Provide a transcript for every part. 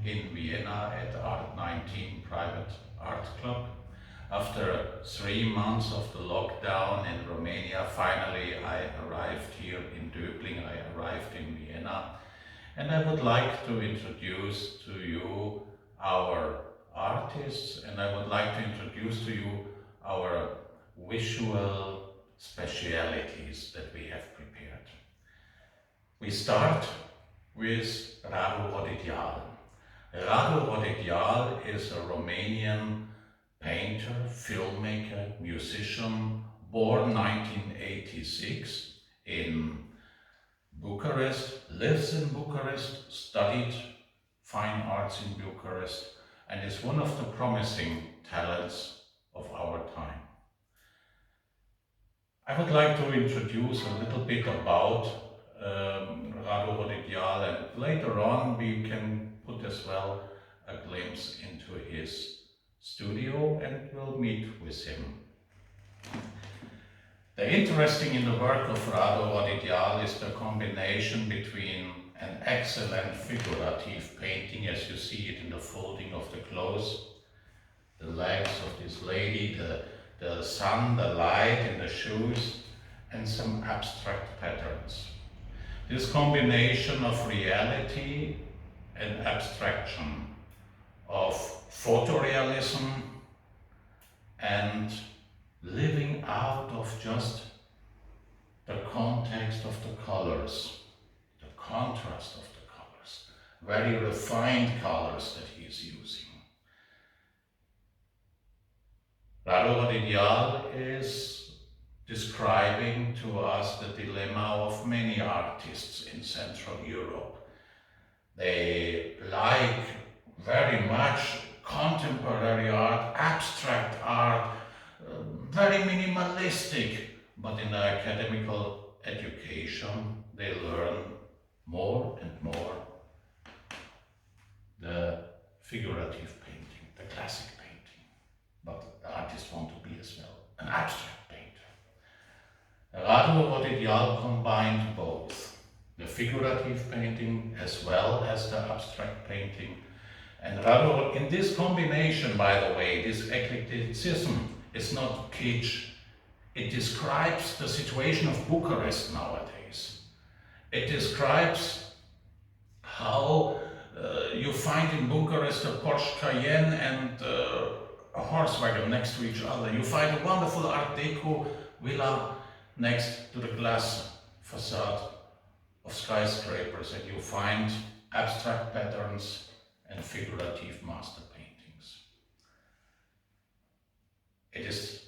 in Vienna at Art 19 Private Art Club. After 3 months of the lockdown in Romania, finally I arrived here in Döbling, I arrived in Vienna, and I would like to introduce to you our artists, and I would like to introduce to you our visual specialities that we have prepared. We start with Radu Rodideal. Radu Rodideal is a Romanian painter, filmmaker, musician, born 1986 in Bucharest, lives in Bucharest, studied fine arts in Bucharest, and is one of the promising talents of our time. I would like to introduce a little bit about Radu Rodideal, and later on we can put as well a glimpse into his studio and we'll meet with him. The interesting in the work of Radu Rodideal is the combination between an excellent figurative painting, as you see it in the folding of the clothes, the legs of this lady, the sun, the light in the shoes, and some abstract patterns. This combination of reality and abstraction, of photorealism and living out of just the context of the colors, the contrast of the colors, very refined colors that he is using. Radu Rodideal is describing to us the dilemma of many artists in Central Europe. They like very much contemporary art, abstract art, very minimalistic, but in the academical education they learn more and more the figurative painting, the classic painting, but the artists want to be as well an abstract painter. Radu Rodideal combined both the figurative painting as well as the abstract painting. And Radu, in this combination, by the way, this eclecticism is not kitsch. It describes the situation of Bucharest nowadays. It describes how you find in Bucharest a Porsche Cayenne and a horse wagon next to each other. You find a wonderful Art Deco villa next to the glass facade of skyscrapers, and you find abstract patterns and figurative master paintings. It is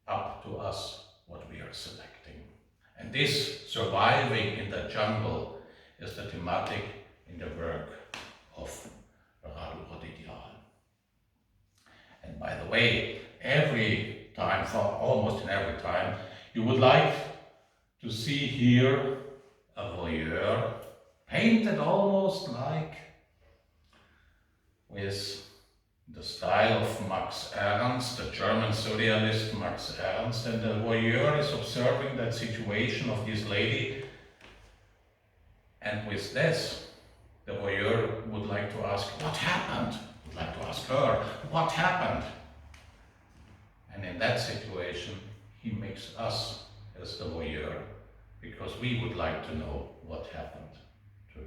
up to us what we are selecting. And this surviving in the jungle is the thematic in the work of Radu Rodideal. And by the way, every time, almost in every time, you would like to see here a voyeur painted almost like with the style of Max Ernst, the German surrealist Max Ernst, and the voyeur is observing that situation of this lady, and with this the voyeur would like to ask, what happened? Would like to ask her, what happened? And in that situation he makes us as the voyeur, because we would like to know what happened to her.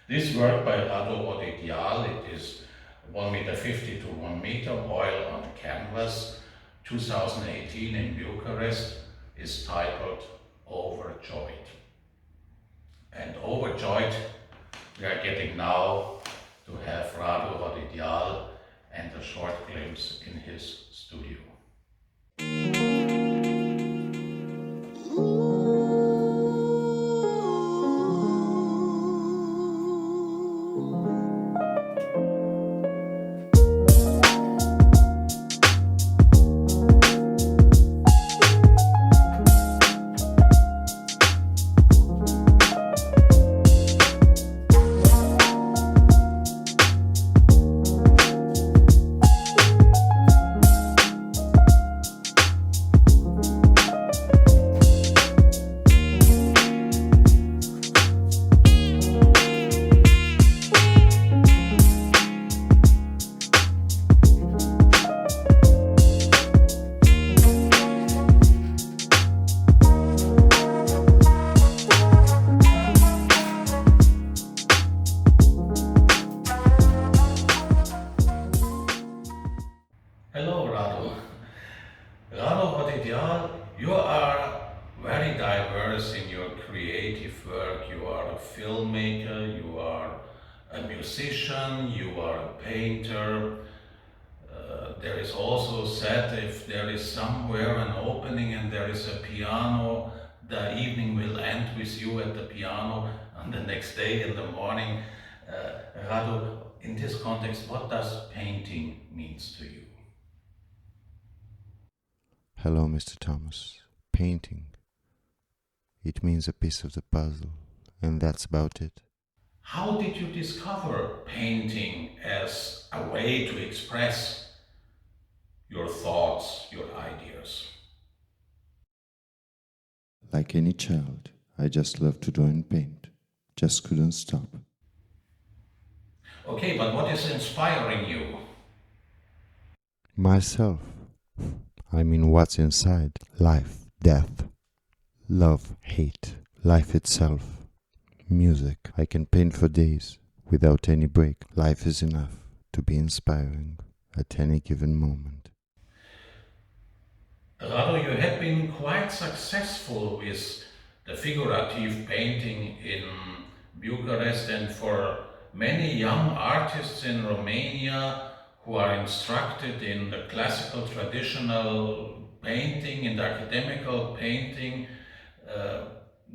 This work by Radu Rodideal, it is 1.50 m to 1 meter, oil on canvas, 2018 in Bucharest, is titled Overjoyed. And overjoyed we are getting now to have Radu Rodideal and a short glimpse in his studio. musician, you are a painter. There is also said if there is somewhere an opening and there is a piano, the evening will end with you at the piano and the next day in the morning. Radu, in this context, what does painting means to you? Hello, Mr. Thomas. Painting. It means a piece of the puzzle, and that's about it. How did you discover painting as a way to express your thoughts, your ideas? Like any child, I just loved to draw and paint. Just couldn't stop. Okay, but what is inspiring you? Myself. I mean, what's inside? Life, death, love, hate, life itself, music. I can paint for days without any break. Life is enough to be inspiring at any given moment. Radu, you have been quite successful with the figurative painting in Bucharest, and for many young artists in Romania who are instructed in the classical traditional painting, in the academical painting, uh,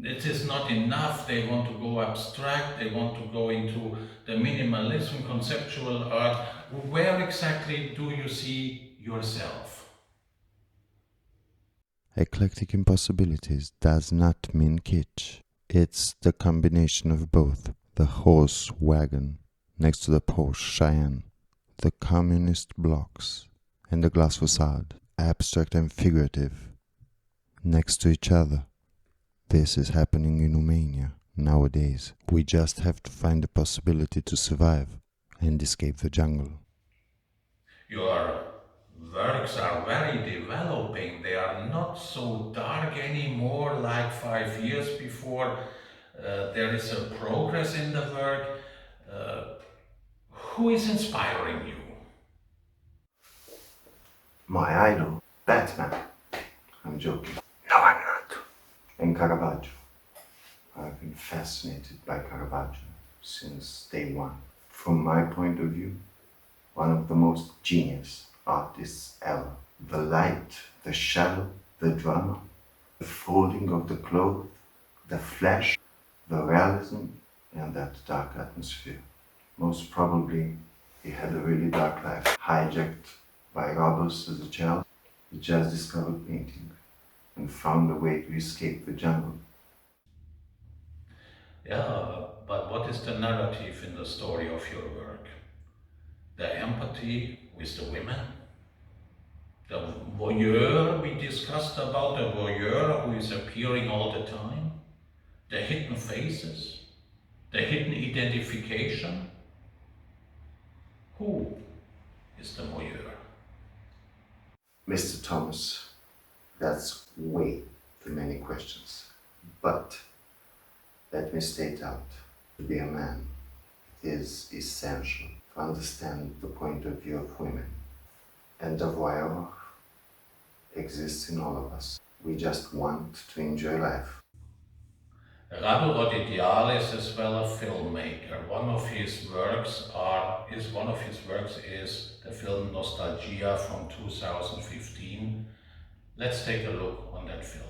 it is not enough. They want to go abstract, they want to go into the minimalism, conceptual art. Where exactly do you see yourself? Eclectic impossibilities does not mean kitsch. It's the combination of both. The horse wagon next to the Porsche Cheyenne, the communist blocks, and the glass facade, abstract and figurative, next to each other. This is happening in Romania nowadays. We just have to find the possibility to survive and escape the jungle. Your works are very developing. They are not so dark anymore like 5 years before. There is a progress in the work. Uh, who is inspiring you? My idol, Batman. I'm joking. No, I'm not. And Caravaggio. I've been fascinated by Caravaggio since day one. From my point of view, one of the most genius artists ever. The light, the shadow, the drama, the folding of the cloth, the flash, the realism, and that dark atmosphere. Most probably, he had a really dark life, hijacked by robbers as a child. He just discovered painting and found a way to escape the jungle. Yeah, but what is the narrative in the story of your work? The empathy with the women? The voyeur we discussed about, the voyeur who is appearing all the time? The hidden faces? The hidden identification? Who is the voyeur? Mr. Thomas, that's way too many questions. But let me state out, to be a man, it is essential to understand the point of view of women. And the voyeur exists in all of us. We just want to enjoy life. Radu Rodideal is as well a filmmaker. One of his works is the film Nostalgia from 2015. Let's take a look on that film.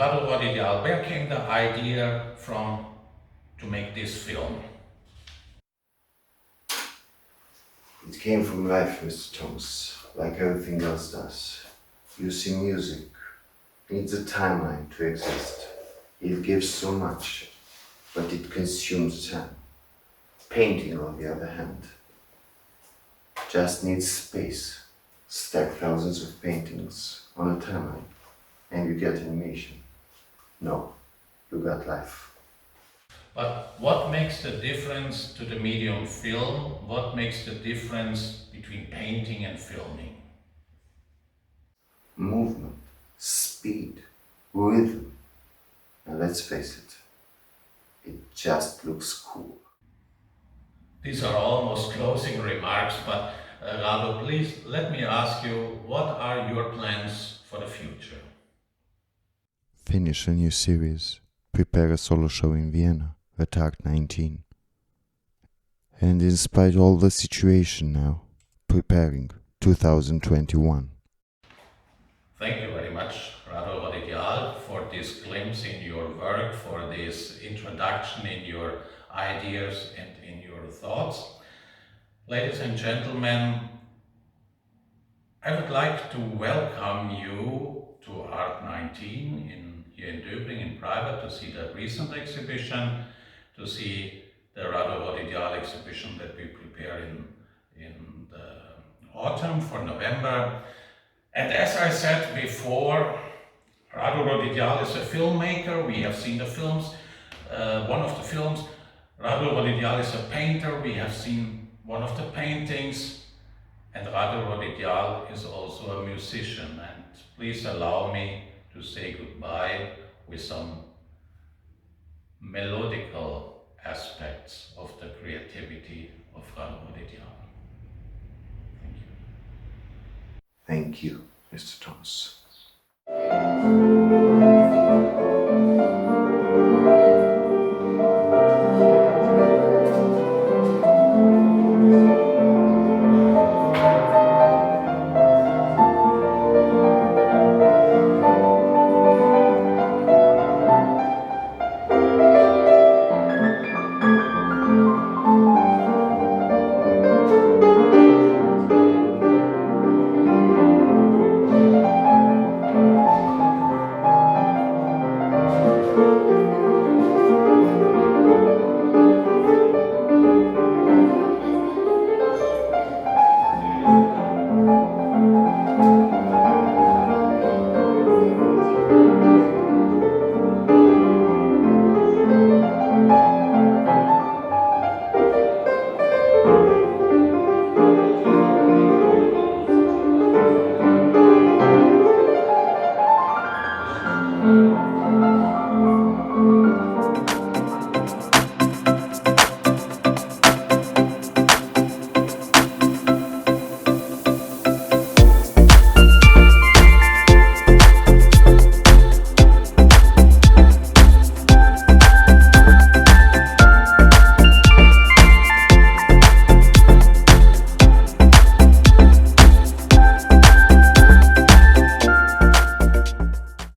Radu Rodideal, where came the idea from to make this film? It came from life, Mr. Thomas, like everything else does. You see, music needs a timeline to exist. It gives so much, but it consumes time. Painting, on the other hand, just needs space. Stack thousands of paintings on a timeline, and you get animation. No, you got life. But what makes the difference to the medium film? What makes the difference between painting and filming? Movement, speed, rhythm. And let's face it just looks cool. These are almost closing remarks, but Radu, please let me ask you, what are your plans for the future? Finish a new series, prepare a solo show in Vienna, Tag 19. And in spite of all the situation now, preparing 2021. Thank you very much, Radu Rodideal, for this glimpse in your work, for this introduction in your ideas and in your thoughts. Ladies and gentlemen, I would like to welcome you to Art 19 here in Döbling in private to see the recent exhibition, to see the Radu Rodideal exhibition that we prepare in the autumn for November. And as I said before, Radu Rodideal is a filmmaker. We have seen the films, one of the films. Radu Rodideal is a painter. We have seen one of the paintings. And Radu Rodideal is also a musician. And please allow me to say goodbye with some melodical aspects of the creativity of Radu Rodideal. Thank you. Thank you, Mr. Thomas.